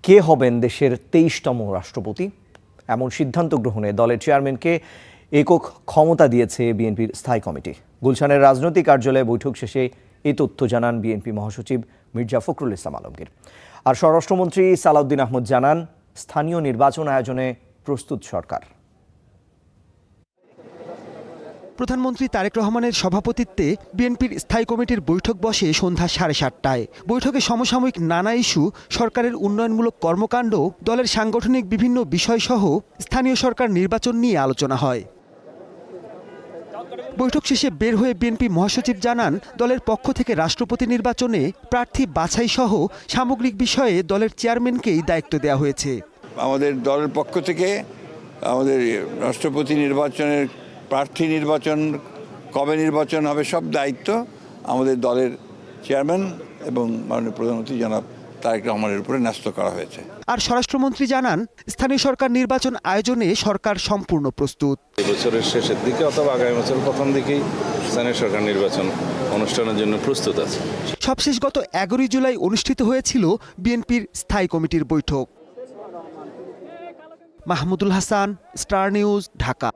কে হবেন দেশের ২৩তম রাষ্ট্রপতি, এমন সিদ্ধান্ত গ্রহণে দলের চেয়ারম্যানকে একক ক্ষমতা দিয়েছে বিএনপির স্থায়ী কমিটি। গুলশানের রাজনৈতিক কার্যালয়ে বৈঠক শেষে এই তথ্য জানান বিএনপি মহাসচিব মির্জা ফখরুল ইসলাম আলমগীর। আর স্বরাষ্ট্রমন্ত্রী সালাউদ্দিন আহমদ জানান, স্থানীয় নির্বাচন আয়োজনে প্রস্তুত সরকার। প্রধানমন্ত্রী তারেক রহমানের সভাপতিত্বে বিএনপির স্থায়ী কমিটির বৈঠক বসে সন্ধ্যা 7:30টায়। বৈঠকে সমসাময়িক নানা ইস্যু, সরকারের উন্নয়নমূলক কর্মকাণ্ড, দলের সাংগঠনিক বিভিন্ন বিষয়সহ স্থানীয় সরকার নির্বাচন নিয়ে আলোচনা হয়। বৈঠক শেষে বের হয়ে বিএনপি মহাসচিব জানান, দলের পক্ষ থেকে রাষ্ট্রপতি নির্বাচনে প্রার্থী বাছাই সহ সামগ্রিক বিষয়ে দলের চেয়ারম্যানকেই দায়িত্ব দেওয়া হয়েছে। আমাদের দলের পক্ষ থেকে আমাদের রাষ্ট্রপতি নির্বাচনের প্রার্থী নির্বাচন, কবে নির্বাচন হবে, সব দায়িত্ব আমাদের দলের চেয়ারম্যান এবং মাননীয় প্রধানমন্ত্রী জনাব তারেক রহমানের উপরে ন্যস্ত করা হয়েছে। আর স্বরাষ্ট্রমন্ত্রী জানান, স্থানীয় সরকার নির্বাচন আয়োজনে সরকার সম্পূর্ণ প্রস্তুত। এই বছরের শেষের দিকে অথবা আগামী বছর প্রথম দিকেই স্থানীয় সরকার নির্বাচন অনুষ্ঠানের জন্য প্রস্তুত আছে। সবশেষ গত 11 জুলাই অনুষ্ঠিত হয়েছিল বিএনপির স্থায়ী কমিটির বৈঠক। Mahmudul Hasan, star news, Dhaka.